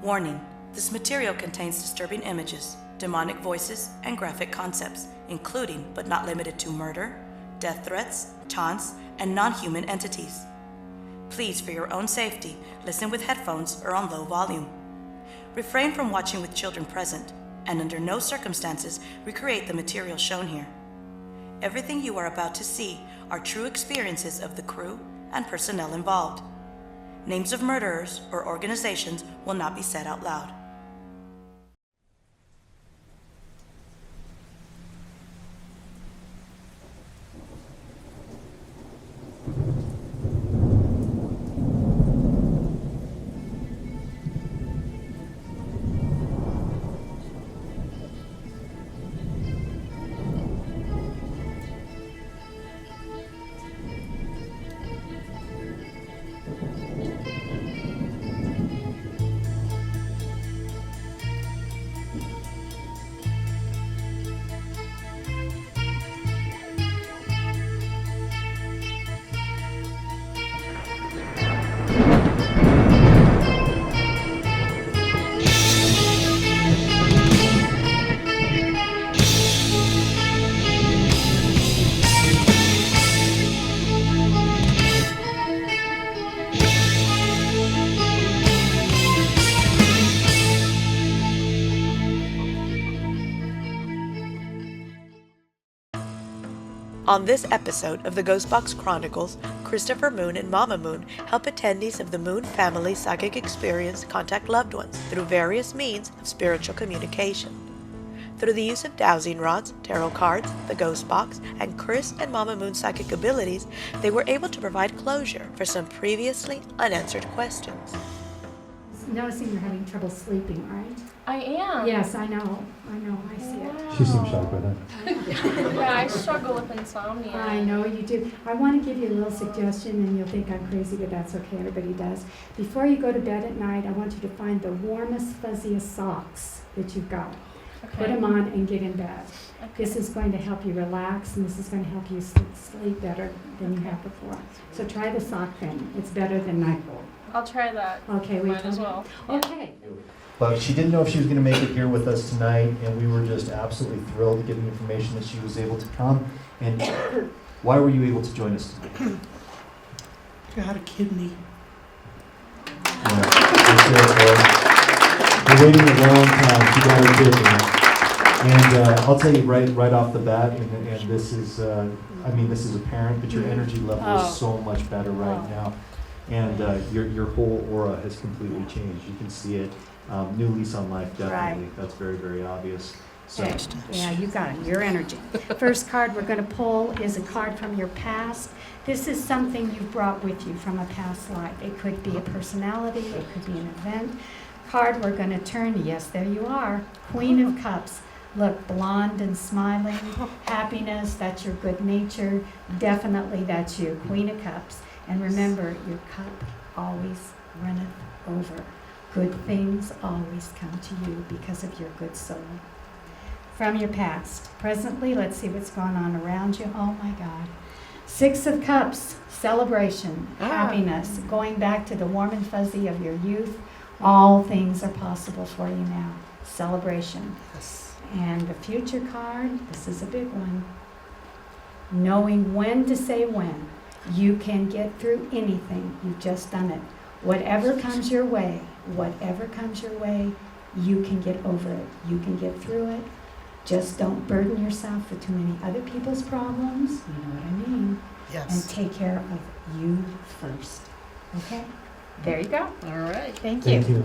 Warning: this material contains disturbing images, demonic voices, and graphic concepts, including but not limited to murder, death threats, taunts, and non-human entities. Please, for your own safety, listen with headphones or on low volume. Refrain from watching with children present, and under no circumstances recreate the material shown here. Everything you are about to see are true experiences of the crew and personnel involved. Names of murderers or organizations will not be said out loud. On this episode of the Ghostbox Chronicles, Christopher Moon and Mama Moon help attendees of the Moon family psychic experience contact loved ones through various means of spiritual communication. Through the use of dowsing rods, tarot cards, the ghost box, and Chris and Mama Moon's psychic abilities, they were able to provide closure for some previously unanswered questions. Noticing you're having trouble sleeping, right? I am. Yes, I know, I see it. Wow. She seems shocked by that. Yeah, I struggle with insomnia. I know you do. I want to give you a little suggestion, and you'll think I'm crazy, but that's okay, everybody does. Before you go to bed at night, I want you to find the warmest, fuzziest socks that you've got. Okay. Put them on and get in bed. Okay. This is going to help you relax, and this is going to help you sleep better than you have before. So try the sock thing. It's better than NyQuil. I'll try that. Okay, we Might as well. Okay. But she didn't know if she was going to make it here with us tonight, and we were just absolutely thrilled to get the information that she was able to come. And why were you able to join us tonight? I had a kidney. We're waiting a long time. She got her kidney. And I'll tell you right off the bat, and this is, this is apparent, but your energy level is so much better right now. And your whole aura has completely changed. You can see it. New lease on life, definitely. Right. That's very, very obvious. So, Yeah, you got it. Your energy. First card we're going to pull is a card from your past. This is something you brought with you from a past life. It could be a personality. It could be an event. Card we're going to turn. Yes, there you are. Queen of Cups. Look, blonde and smiling. Happiness. That's your good nature. Definitely that's you. Queen of Cups. And remember, your cup always runneth over. Good things always come to you because of your good soul. From your past. Presently, let's see what's going on around you. Oh my God. Six of Cups, celebration, happiness, going back to the warm and fuzzy of your youth. All things are possible for you now. Celebration. Yes. And the future card, this is a big one. Knowing when to say when. You can get through anything. You've just done it. Whatever comes your way, you can get over it. You can get through it. Just don't burden yourself with too many other people's problems. You know what I mean? Yes. And take care of you first. Okay? There you go. All right. Thank you. thank you.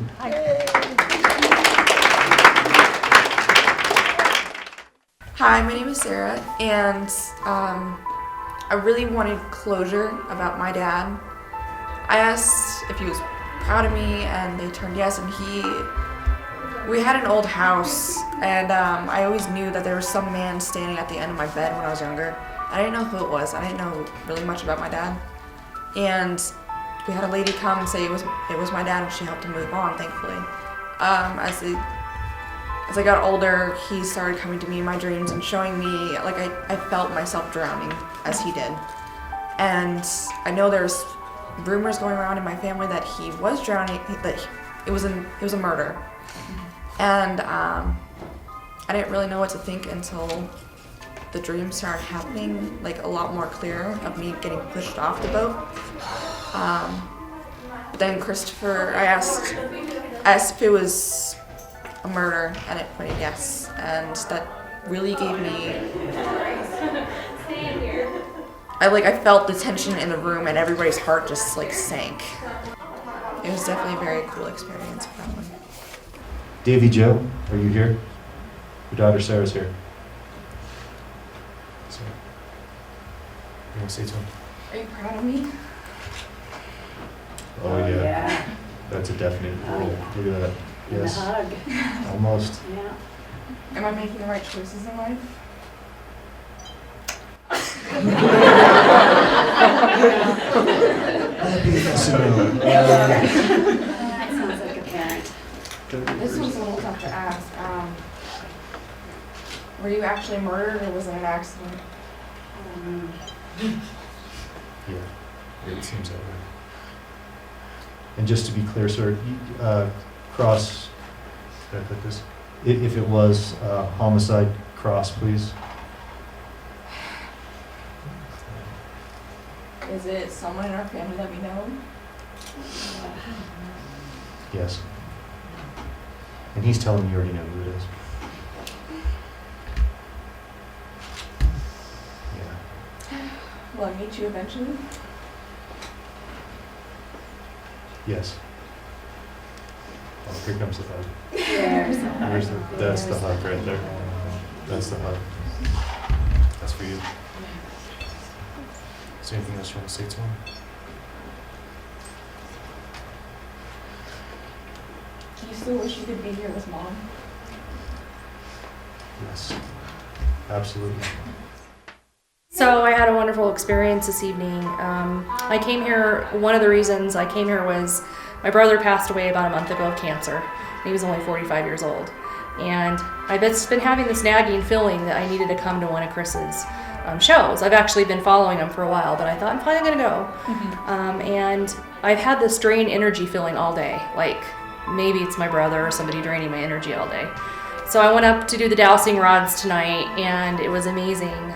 Hi, my name is Sarah, and I really wanted closure about my dad. I asked if he was proud of me, and they turned yes, and we had an old house, and I always knew that there was some man standing at the end of my bed when I was younger. I didn't know who it was. I didn't know really much about my dad. And we had a lady come and say it was my dad, and she helped him move on, thankfully. As I got older, he started coming to me in my dreams and showing me, like, I felt myself drowning as he did. And I know there's rumors going around in my family that he was drowning, that it was a murder, and I didn't really know what to think until the dream started happening, like a lot more clear of me getting pushed off the boat. But then Christopher, I asked if it was a murder, and it pointed yes, and that really gave me. I felt the tension in the room, and everybody's heart just like sank. It was definitely a very cool experience for that one. Davy Joe, are you here? Your daughter Sarah's here. Sarah, you want to say to him? Are you proud of me? Oh yeah. That's a definite. Oh, yeah. Look at that. And Yes. a hug. Almost. Yeah. Am I making the right choices in life? That sounds like a parent. This one's a little tough to ask. Were you actually murdered, or was it an accident? Yeah, it seems that way. And just to be clear, sir, cross, did I put this? If it was homicide, cross, please. Is it someone in our family that we know? Yes. And he's telling me you already know who it is. Yeah. Will I meet you eventually? Yes. Oh, here comes the hug. There's That's the hug right there. That's the hug. That's for you. Is there anything else you want to say to him? Do you still wish you could be here with Mom? Yes. Absolutely. So I had a wonderful experience this evening. I came here, one of the reasons I came here was my brother passed away about a month ago of cancer. He was only 45 years old. And I've just been having this nagging feeling that I needed to come to one of Chris's shows. I've actually been following him for a while, but I thought I'm finally gonna go. And I've had this drained energy feeling all day, like maybe it's my brother or somebody draining my energy all day. So I went up to do the dowsing rods tonight, and it was amazing.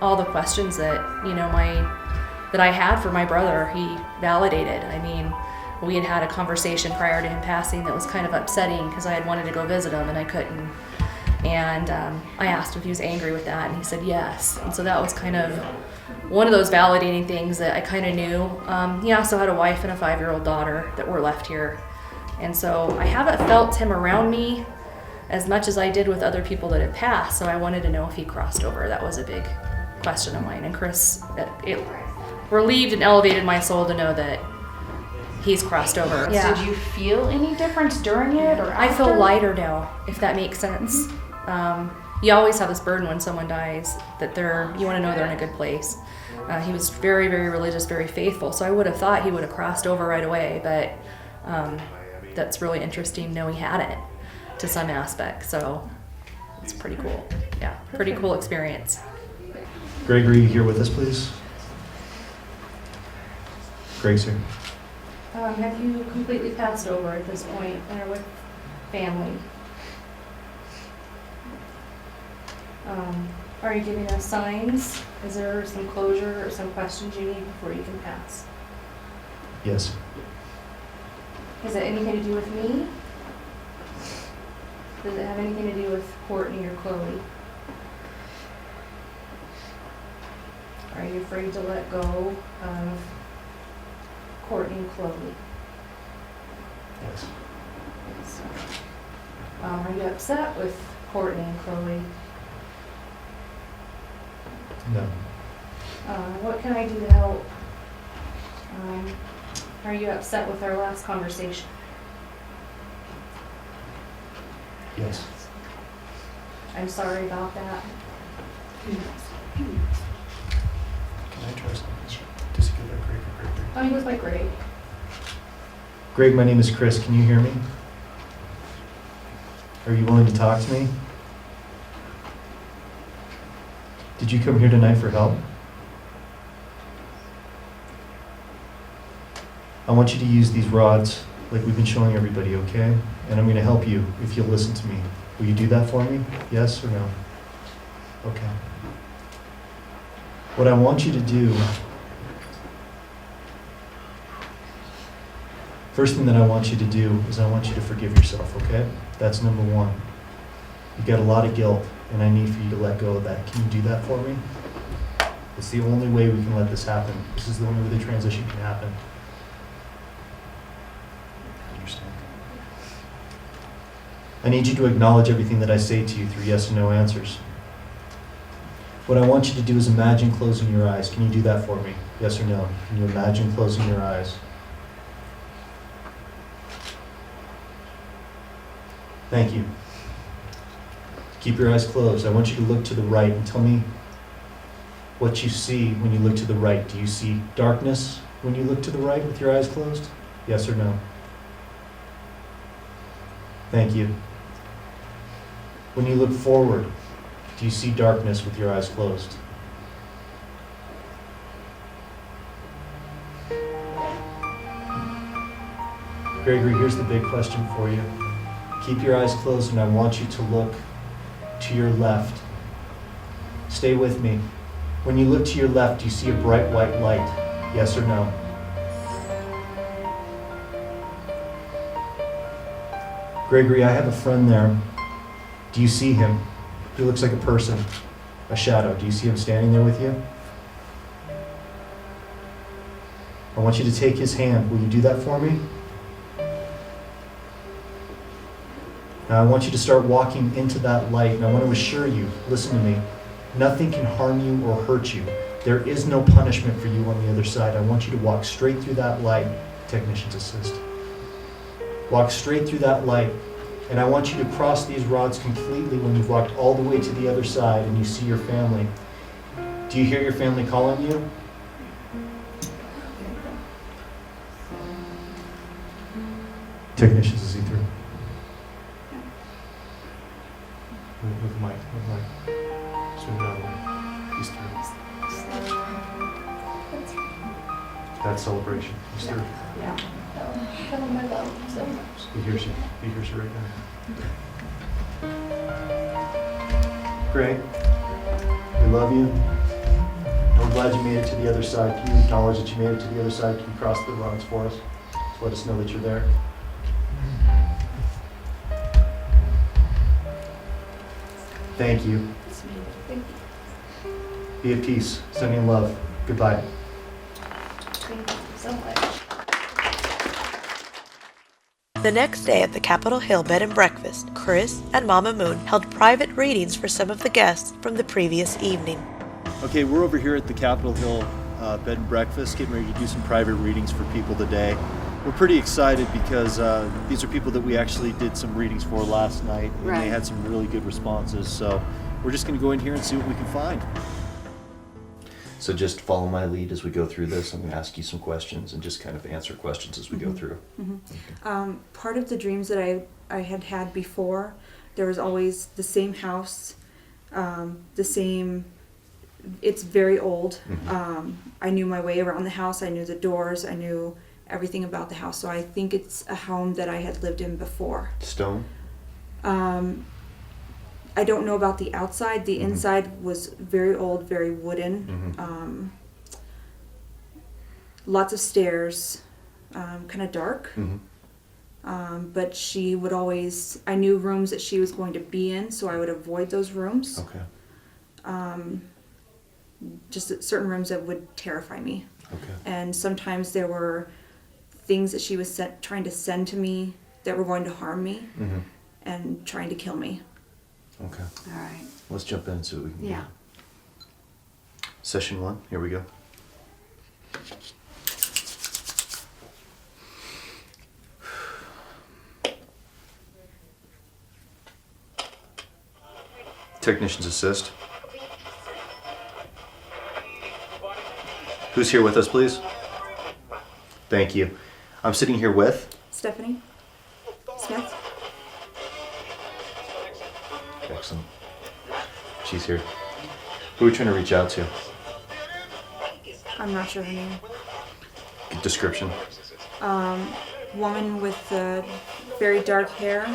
All the questions that that I had for my brother, he validated. I mean, we had had a conversation prior to him passing that was kind of upsetting because I had wanted to go visit him and I couldn't. And I asked him if he was angry with that, and he said yes. And so that was kind of one of those validating things that I kind of knew. He also had a wife and a 5-year-old daughter that were left here. And so I haven't felt him around me as much as I did with other people that had passed, so I wanted to know if he crossed over. That was a big question of mine. And Chris, it relieved and elevated my soul to know that he's crossed over. Did you feel any difference during it or I feel after? lighter now, if that makes sense. You always have this burden when someone dies that you want to know they're in a good place. He was very, very religious, very faithful, so I would have thought he would have crossed over right away, but that's really interesting. No, he hadn't to some aspect, so it's pretty cool. Yeah, pretty cool experience. Gregory, here with us, please. Greg's here. Have you completely passed over at this point and are with family? Are you giving us signs? Is there some closure or some questions you need before you can pass? Yes. Has it anything to do with me? Does it have anything to do with Courtney or Chloe? Are you afraid to let go of Courtney and Chloe? Yes. So, are you upset with Courtney and Chloe? No. What can I do to help? Are you upset with our last conversation? Yes. I'm sorry about that. Can I try something? Does he go by Greg or Gregory? Oh, he goes by Greg. Greg, my name is Chris. Can you hear me? Are you willing to talk to me? Did you come here tonight for help? I want you to use these rods like we've been showing everybody, okay? And I'm going to help you if you'll listen to me. Will you do that for me? Yes or no? Okay. What I want you to do, first thing that I want you to do is I want you to forgive yourself, okay? That's number one. You got a lot of guilt, and I need for you to let go of that. Can you do that for me? It's the only way we can let this happen. This is the only way the transition can happen. I understand. I need you to acknowledge everything that I say to you through yes and no answers. What I want you to do is imagine closing your eyes. Can you do that for me? Yes or no? Can you imagine closing your eyes? Thank you. Keep your eyes closed. I want you to look to the right and tell me what you see when you look to the right. Do you see darkness when you look to the right with your eyes closed? Yes or no? Thank you. When you look forward, do you see darkness with your eyes closed? Gregory, here's the big question for you. Keep your eyes closed and I want you to look to your left. Stay with me. When you look to your left, do you see a bright white light? Yes or no? Gregory, I have a friend there. Do you see him? He looks like a person, a shadow. Do you see him standing there with you? I want you to take his hand. Will you do that for me? Now I want you to start walking into that light, and I want to assure you, listen to me, nothing can harm you or hurt you. There is no punishment for you on the other side. I want you to walk straight through that light. Technician's assist. Walk straight through that light. And I want you to cross these rods completely when you've walked all the way to the other side and you see your family. Do you hear your family calling you? Technicians, is he through? With Mike. Swing it out of the way. He's through. That's celebration. He's through. Yeah. He hears you. He hears you right now. Great. We love you. And we're glad you made it to the other side. Can you acknowledge that you made it to the other side? Can you cross the rods for us? Just let us know that you're there. Thank you. Be at peace. Sending love. Goodbye. Thank you so much. The next day at the Capitol Hill Bed and Breakfast, Chris and Mama Moon held private readings for some of the guests from the previous evening. Okay, we're over here at the Capitol Hill Bed and Breakfast, getting ready to do some private readings for people today. We're pretty excited because these are people that we actually did some readings for last night, and they had some really good responses. So we're just going to go in here and see what we can find. So just follow my lead as we go through this. I'm going to ask you some questions and just kind of answer questions as we go through. Part of the dreams that I had had before, there was always the same house, the same, it's very old. I knew my way around the house, I knew the doors, I knew everything about the house. So I think it's a home that I had lived in before. Stone? I don't know about the outside. The inside was very old, very wooden. Lots of stairs, kind of dark. But she would always, I knew rooms that she was going to be in, so I would avoid those rooms. Okay. Just certain rooms that would terrify me. Okay. And sometimes there were things that she was trying to send to me that were going to harm me and trying to kill me. Okay. All right. Let's jump in and see what we can Yeah. do. Session 1, here we go. Technicians assist. Who's here with us, please? Thank you. I'm sitting here with? Stephanie Smith. Excellent. She's here. Who are we trying to reach out to? I'm not sure her name. Description. woman with very dark hair,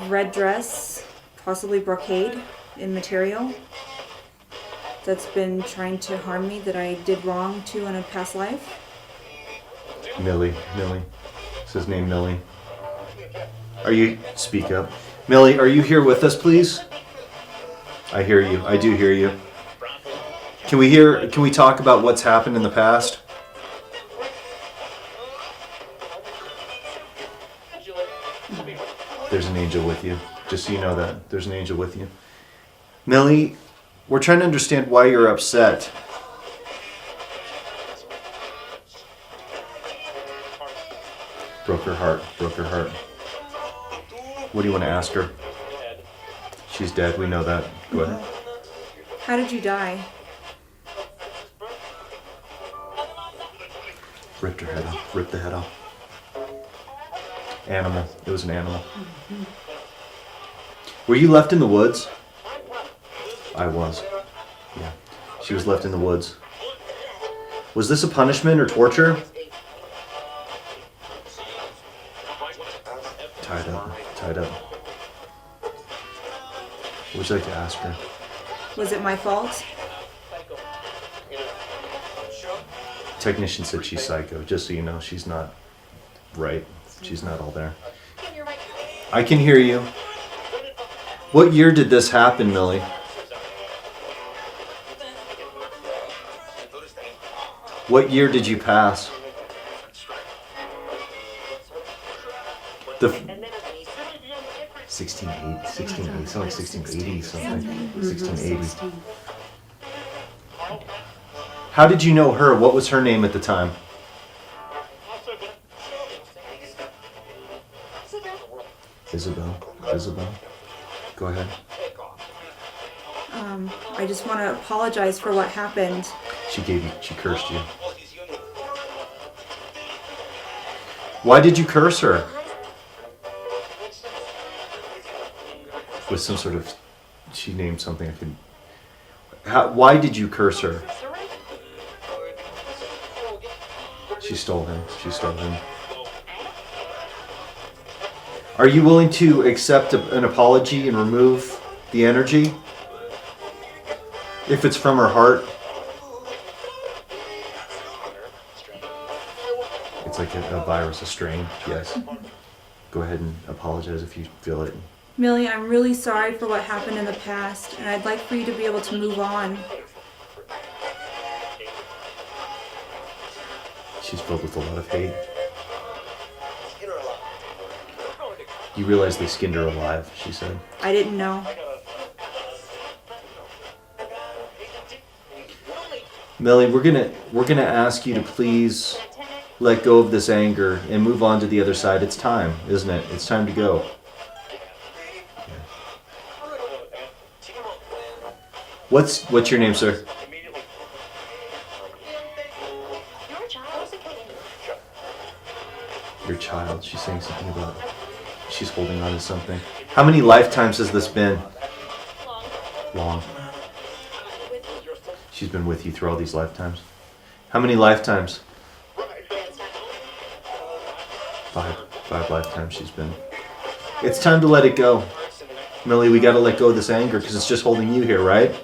red dress, possibly brocade in material, that's been trying to harm me, that I did wrong to in a past life. Millie. Says name Millie. Speak up. Millie, are you here with us, please? I hear you. I do hear you. Can we talk about what's happened in the past? There's an angel with you. Just so you know that. There's an angel with you. Millie, we're trying to understand why you're upset. Broke her heart. What do you want to ask her? She's dead. We know that. Go ahead. How did you die? Ripped her head off. Ripped the head off. Animal. It was an animal. Were you left in the woods? I was. Yeah. She was left in the woods. Was this a punishment or torture? Tied up. What would you like to ask her? Was it my fault? Technician said she's psycho. Just so you know, she's not right. She's not all there. I can hear you. What year did this happen, Millie? What year did you pass? The 1680, something like 1680 something. 1680. How did you know her? What was her name at the time? Isabel. Go ahead. I just want to apologize for what happened. She cursed you. Why did you curse her? With some sort of, she named something. Why did you curse her? She stole him. Are you willing to accept an apology and remove the energy? If it's from her heart? It's like a virus, a strain, yes. Go ahead and apologize if you feel it. Millie, I'm really sorry for what happened in the past, and I'd like for you to be able to move on. She's filled with a lot of hate. You realize they skinned her alive, she said. I didn't know. Millie, we're gonna ask you to please let go of this anger and move on to the other side. It's time, isn't it? It's time to go. What's your name, sir? Your child. She's saying something about it. She's holding on to something. How many lifetimes has this been? Long. She's been with you through all these lifetimes. How many lifetimes? 5 lifetimes she's been. It's time to let it go. Millie, we gotta let go of this anger because it's just holding you here, right?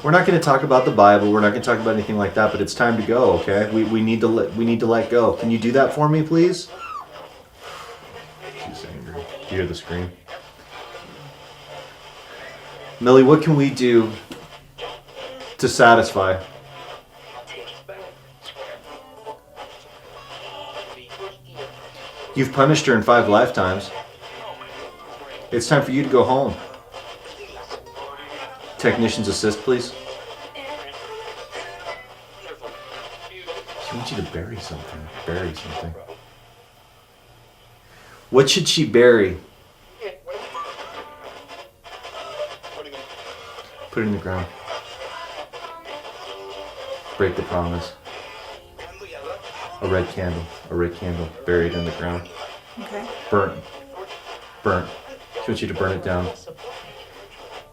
We're not going to talk about the Bible. We're not going to talk about anything like that. But it's time to go. Okay, we need to let go. Can you do that for me, please? She's angry. Do you hear the scream? Millie, what can we do to satisfy? You've punished her in 5 lifetimes. It's time for you to go home. Technicians assist, please. She wants you to bury something. What should she bury? Put it in the ground. Break the promise. A red candle. Buried in the ground. Okay. Burnt. She wants you to burn it down.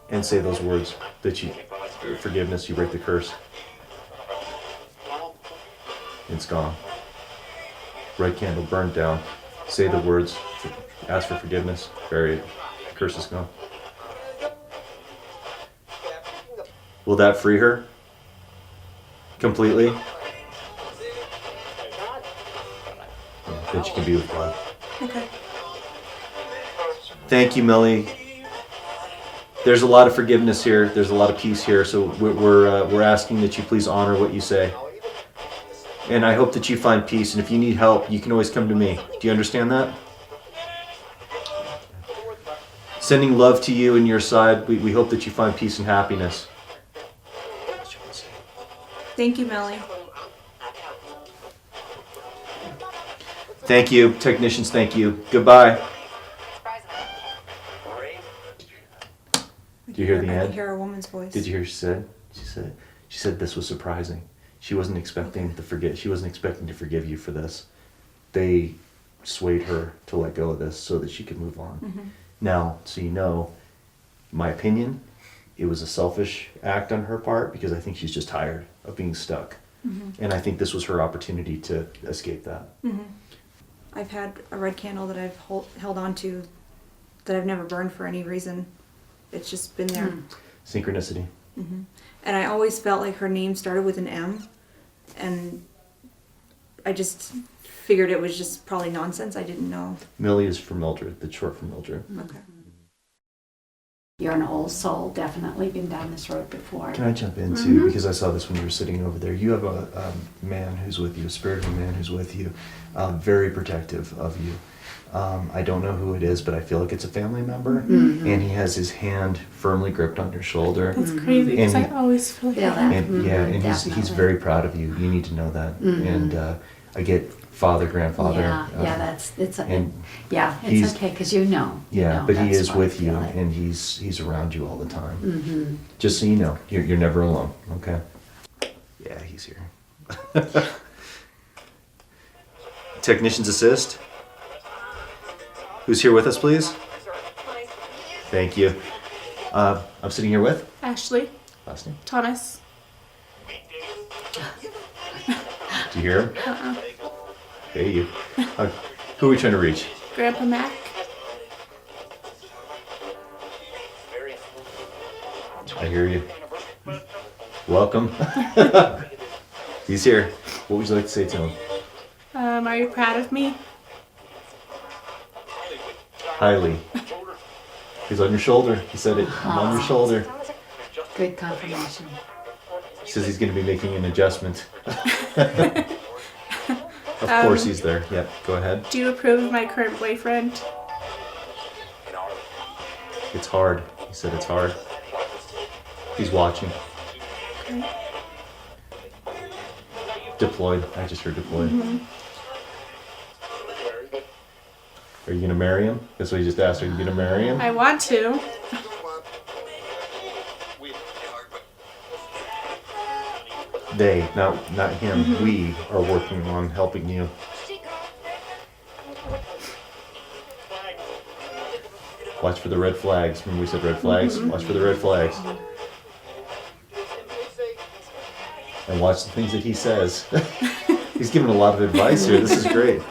And say those words that forgiveness, you break the curse. It's gone. Red candle burned down. Say the words, ask for forgiveness, bury it. The curse is gone. Will that free her? Completely? Yeah, that you can be with God. Okay. Thank you, Millie. There's a lot of forgiveness here. There's a lot of peace here. So we're asking that you please honor what you say. And I hope that you find peace. And if you need help, you can always come to me. Do you understand that? Sending love to you and your side. We hope that you find peace and happiness. Thank you, Melly. Thank you, technicians. Thank you. Goodbye. Did you hear the I end? could hear a woman's voice. Did you hear what she said this was surprising. She wasn't expecting she wasn't expecting to forgive you for this. They swayed her to let go of this so that she could move on. Mm-hmm. Now, so you know, my opinion, it was a selfish act on her part because I think she's just tired of being stuck. Mm-hmm. And I think this was her opportunity to escape that. Mm-hmm. I've had a red candle that I've held on to that I've never burned for any reason. It's just been there. Synchronicity. Mm-hmm. And I always felt like her name started with an M, and I just figured it was just probably nonsense. I didn't know. Millie is for Mildred, the short for Mildred. Okay. You're an old soul, definitely been down this road before. Can I jump in too? Because I saw this when you were sitting over there. You have a man who's with you, a spiritual man who's with you, very protective of you. I don't know who it is, but I feel like it's a family member. Mm-hmm. And he has his hand firmly gripped on your shoulder. That's crazy because And I always feel like Feel that. that. And yeah, and he's Definitely. very proud of you. You need to know that. And I get father, grandfather. Yeah, it's and it's okay because you know. but he that's is why I with you, feel it. and he's around you all the time. Mm-hmm. Just so you know, you're never alone. Okay. Yeah, he's here. Technicians assist. Who's here with us, please? Thank you. I'm sitting here with Ashley, last name. Thomas. Do you hear him? Hey, you. Who are we trying to reach? Grandpa Mac. I hear you. Welcome. He's here. What would you like to say to him? Are you proud of me? Highly. He's on your shoulder. He said it. I'm on your shoulder. Good confirmation. He says he's going to be making an adjustment. Of course he's there. Yep, go ahead. Do you approve of my current boyfriend? It's hard. He said it's hard. He's watching. Okay. Deployed. I just heard deployed. Are you going to marry him? That's what he just asked. Are you going to marry him? I want to. They, not him. We are working on helping you. Watch for the red flags. Remember we said red flags? Watch for the red flags. And watch the things that he says. He's giving a lot of advice here. This is great.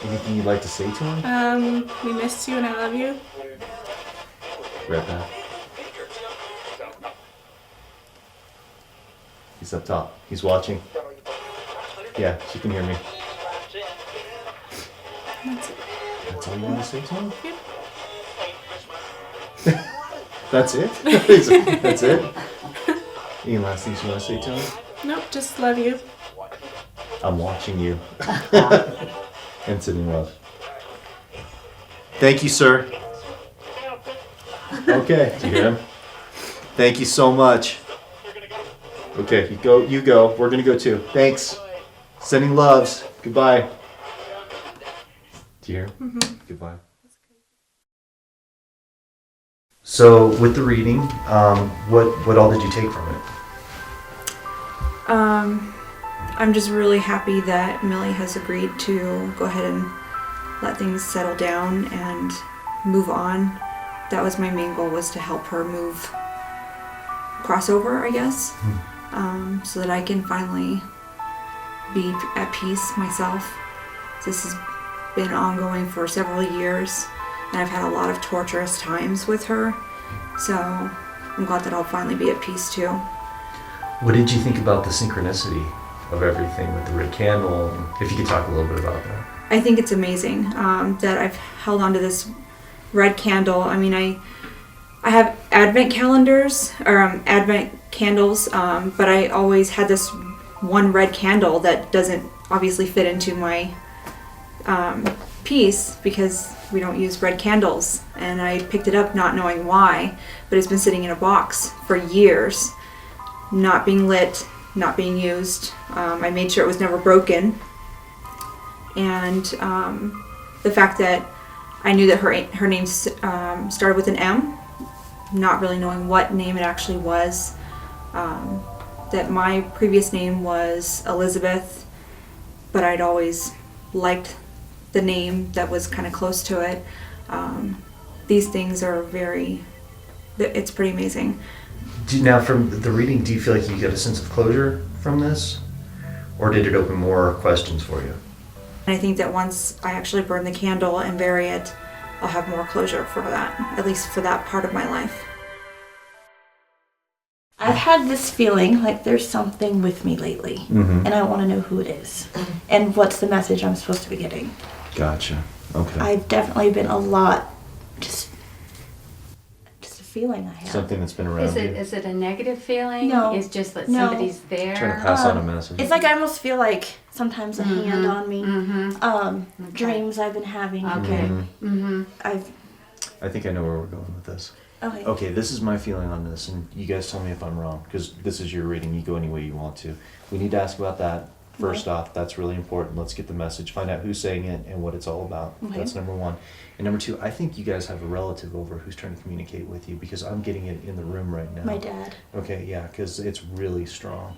Anything you'd like to say to him? We missed you and I love you. Right back. He's up top. He's watching. Yeah, she can hear me. That's it. That's all you want to say to him? Yep. That's it? That's it? Any last things you want to say to him? Nope, just love you. I'm watching you. And sending love. Thank you, sir. Okay, do you hear him? Thank you so much. Okay, you go. We're gonna go too. Thanks. Sending loves. Goodbye. Do you hear him? Goodbye. So, with the reading, what all did you take from it? I'm just really happy that Millie has agreed to go ahead and let things settle down and move on. That was my main goal, was to help her move, crossover, I guess, so that I can finally be at peace myself. This has been ongoing for several years, and I've had a lot of torturous times with her. So I'm glad that I'll finally be at peace too. What did you think about the synchronicity of everything with the red candle? If you could talk a little bit about that. I think it's amazing that I've held on to this red candle. I mean, I have Advent calendars or Advent candles, but I always had this one red candle that doesn't obviously fit into my piece because we don't use red candles. And I picked it up not knowing why, but it's been sitting in a box for years, not being lit, not being used. I made sure it was never broken. And the fact that I knew that her name started with an M, not really knowing what name it actually was. That my previous name was Elizabeth, but I'd always liked the name that was kind of close to it. These things are it's pretty amazing. Now, from the reading, do you feel like you get a sense of closure from this? Or did it open more questions for you? And I think that once I actually burn the candle and bury it, I'll have more closure for that, at least for that part of my life. I've had this feeling like there's something with me lately, and I want to know who it is and what's the message I'm supposed to be getting. Gotcha. Okay. I've definitely been a lot, just a feeling I have. Something that's been around you. Is it a negative feeling? No. It's just that No. somebody's there? Trying to pass on a message. It's like I almost feel like sometimes a hand on me. Okay. Dreams I've been having. Okay. I think I know where we're going with this. Okay. Okay, this is my feeling on this, and you guys tell me if I'm wrong, because this is your reading. You go any way you want to. We need to ask about that first off. That's really important. Let's get the message, find out who's saying it and what it's all about. Okay. That's number one. And number two, I think you guys have a relative over who's trying to communicate with you, because I'm getting it in the room right now. My dad. Okay, yeah, because it's really strong.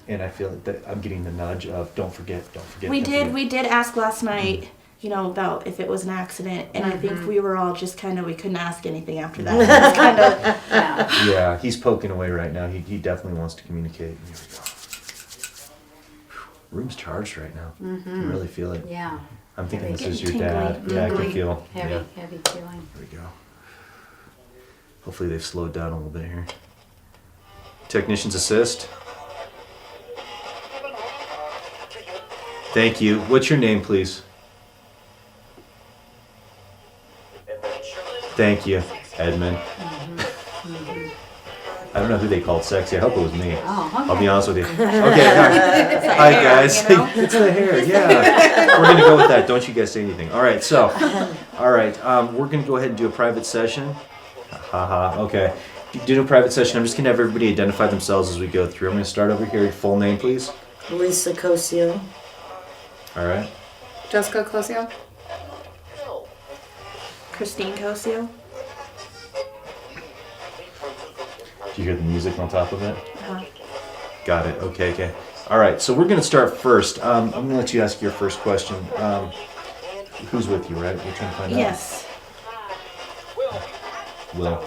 And I feel that I'm getting the nudge of don't forget. We did ask last night, about if it was an accident, and I think we were all just we couldn't ask anything after that. It's kind of Yeah, he's poking away right now. He definitely wants to communicate. Here we go. Room's charged right now. You can really feel it. Yeah. I'm thinking this Getting is your tingly, dad. Yeah, I can tingly. feel. Heavy, Yeah. heavy feeling. Here we go. Hopefully they've slowed down a little bit here. Technicians assist. Thank you. What's your name, please? Thank you, Edmund. I don't know who they called sexy. I hope it was me. Oh, okay. I'll be honest with you. Okay, hi guys. It's the hair, yeah. We're gonna go with that. Don't you guys say anything. All right, so, we're gonna go ahead and do a private session. Haha. Okay. Do a private session. I'm just gonna have everybody identify themselves as we go through. I'm gonna start over here. Full name, please. Lisa Cosio. All right. Jessica Closio. Christine Cosio. Do you hear the music on top of it? Got it. Okay. All right. So we're gonna start first. I'm gonna let you ask your first question. Who's with you, right? We're trying to find out. Yes. Will.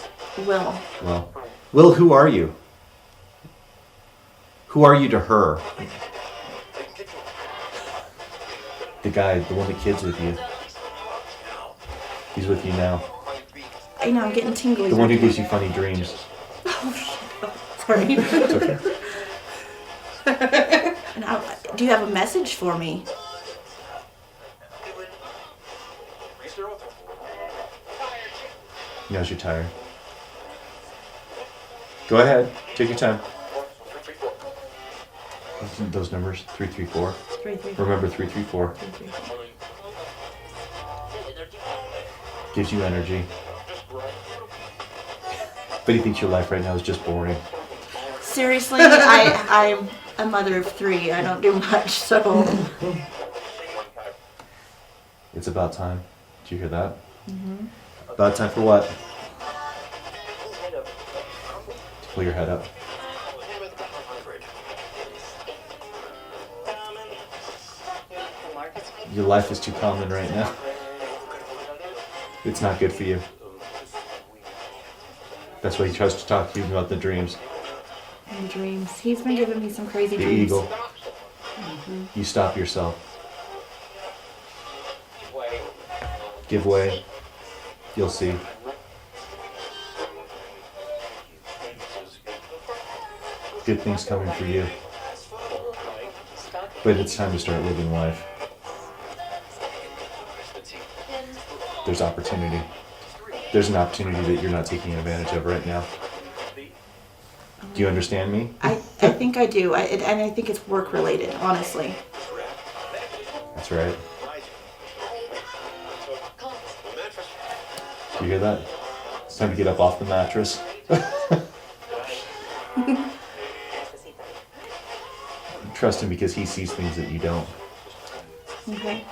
Will. Who are you? Who are you to her? The guy, the one that kid's with you. He's with you now. I know, I'm getting tingly. The one who gives you funny dreams. Sorry. It's okay. Do you have a message for me? He knows you're tired. Go ahead. Take your time. Those numbers, 334. 334. Remember 334. Gives you energy. But he thinks your life right now is just boring. Seriously, I'm a mother of 3. I don't do much, so. It's about time. Did you hear that? About time for what? To pull your head up. Your life is too common right now. It's not good for you. That's why he tries to talk to you about the dreams. And dreams. He's been giving me some crazy The dreams. eagle. You stop yourself. Give way. You'll see. Good things coming for you. But it's time to start living life. There's opportunity. There's an opportunity that you're not taking advantage of right now. Do you understand me? I think I do, and I think it's work related, honestly. That's right. You hear that? It's time to get up off the mattress. Trust him because he sees things that you don't. Okay.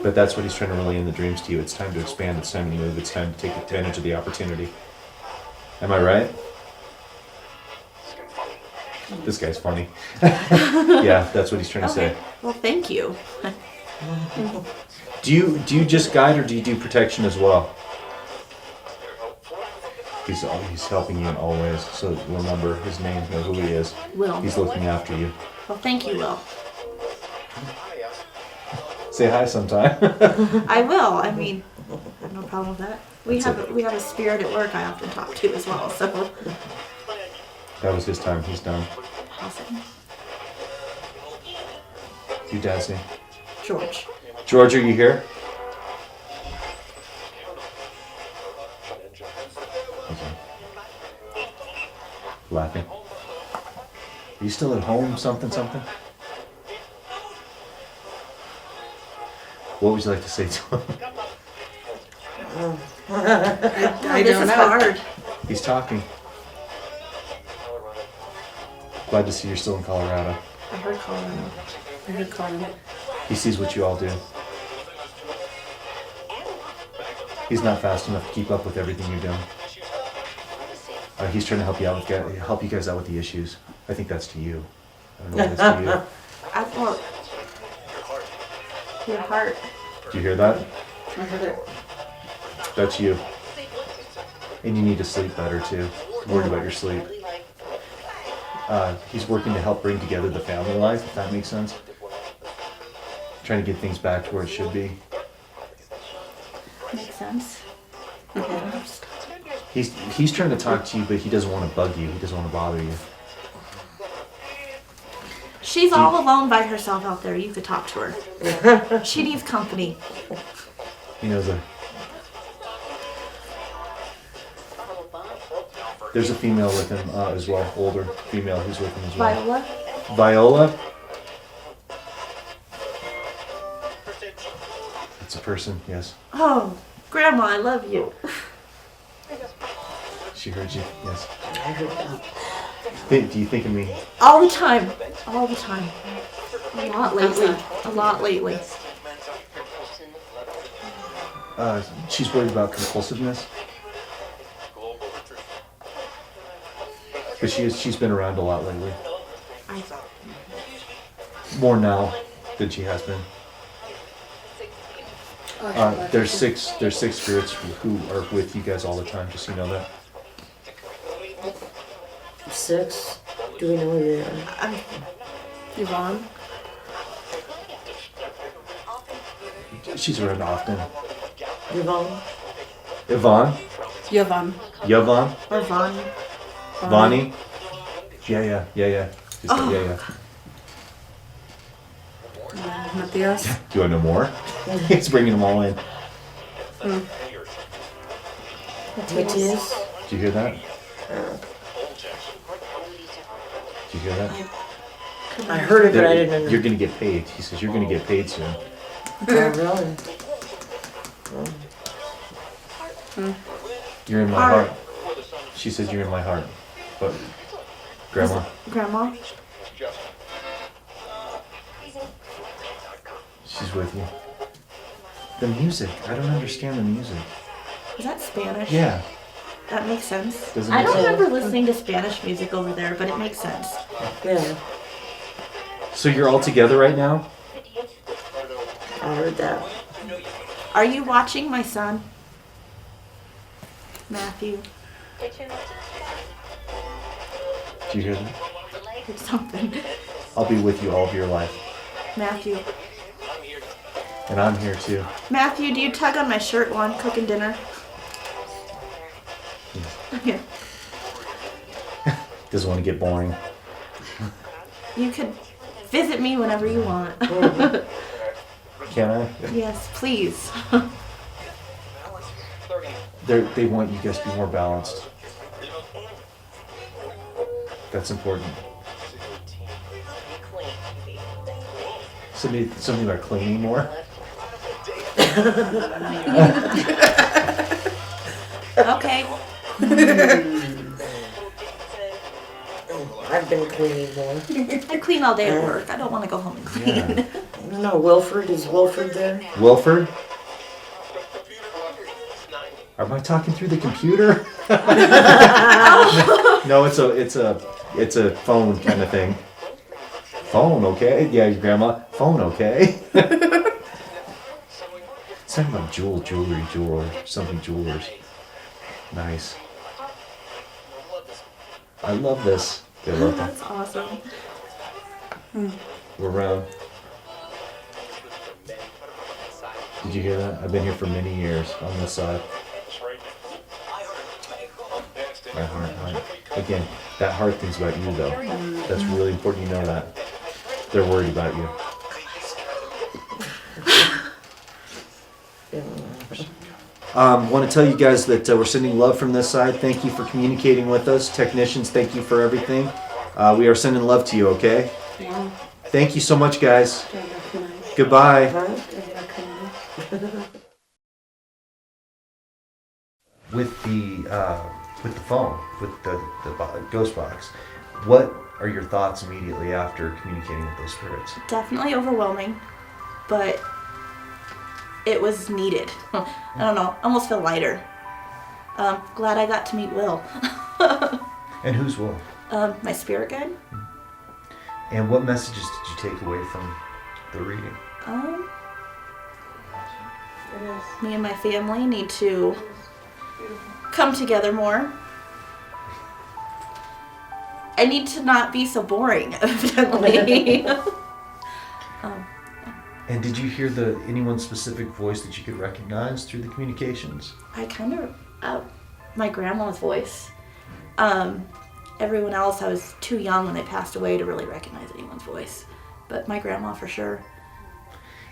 But that's what he's trying to relay in the dreams to you. It's time to expand, it's time to move, it's time to take advantage of the opportunity. Am I right? This guy's funny. Yeah, that's what he's trying to say. Well, thank you. Do you just guide or do you do protection as well? He's helping you in all ways. So remember his name, know who he is. Will. He's looking after you. Well, thank you, Will. Say hi sometime. I will. I mean, I have no problem with that. We have a spirit at work I often talk to as well. So That was his time. He's done. awesome. Your dad's name? George. George, are you here? Okay. Laughing. Are you still at home? Something? What would you like to say to him? I this is hard. He's talking. Glad to see you're still in Colorado. I heard Colorado. He sees what you all do. He's not fast enough to keep up with everything you're doing. He's trying to help you guys out with the issues. I think that's to you. I don't know if that's to you. I thought your heart. Do you hear that? I heard it. That's you. And you need to sleep better too. Worry about your sleep. He's working to help bring together the family life, if that makes sense. Trying to get things back to where it should be. Makes sense. He's trying to talk to you, but he doesn't want to bug you. He doesn't want to bother you. She's all alone by herself out there. You could talk to her. She needs company. He knows that. There's a female with him as well, older female who's with him as well. Viola? Viola? It's a person, yes. Oh, Grandma, I love you. She heard you, yes. I heard that. Do you think of me? All the time. All the time. A lot lately. A lot lately. She's worried about compulsiveness. But she's been around a lot lately. More now than she has been. There's six spirits who are with you guys all the time, just so you know that. 6? Do we know who they are? Yvonne? She's around often. Yvonne? Yvonne? Yvonne. Yvonne? Or Vaughn. Vonnie? Yeah. Just yeah. Matthias? Do you want to know more? He's bringing them all in. Matthias? Do you hear that? Do you hear that? I heard it, but I didn't know. You're going to get paid. He says you're going to get paid soon. Oh, really? You're in my heart. She says you're in my heart. But, Grandma, Grandma? she's with you. The music. I don't understand the music. Is that Spanish? Yeah. That makes sense. Doesn't I make don't sense. remember listening to Spanish music over there, but it makes sense. Yeah, So you're all together right now? I heard that. Are you watching my son? Matthew? Do you hear that? Or something. I'll be with you all of your life. Matthew. And I'm here too. Matthew, do you tug on my shirt while I'm cooking dinner? Yeah. Doesn't want to get boring. You could visit me whenever you want. Can I? Yes, please. They want you guys to be more balanced. That's important. Something about cleaning more. Okay. I've been cleaning more. I clean all day at work. I don't want to go home and clean. Yeah. I don't know, Wilford, is Wilford there? Wilford? Am I talking through the computer? No, it's a phone kind of thing. Phone, okay? Yeah, your grandma. Phone, okay? It's talking about something jewelers. Nice. I love this. They love that. That's awesome. We're around. Did you hear that? I've been here for many years on this side. My heart. Again, that heart thing's about you though. That's really important you know that. They're worried about you. Want to tell you guys that we're sending love from this side. Thank you for communicating with us. Technicians, thank you for everything. We are sending love to you, okay? Yeah. Thank you so much, guys. Goodbye. With the phone, with the ghost box, what are your thoughts immediately after communicating with those spirits? Definitely overwhelming, but it was needed. I don't know. I almost feel lighter. Glad I got to meet Will. And who's Will? My spirit guide. And what messages did you take away from the reading? Me and my family need to come together more. I need to not be so boring, evidently. And did you hear anyone's specific voice that you could recognize through the communications? I kind of, my grandma's voice. Everyone else, I was too young when they passed away to really recognize anyone's voice. But my grandma for sure.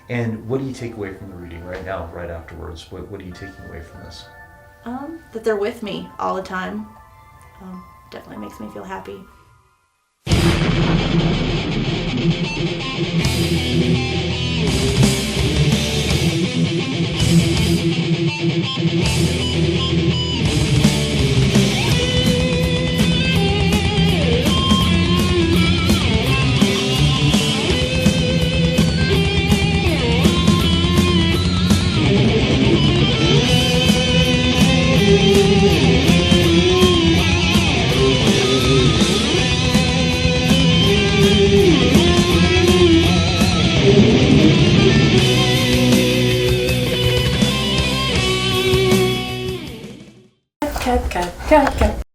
And what do you take away from the reading right now, right afterwards? What are you taking away from this? That they're with me all the time. Definitely makes me feel happy.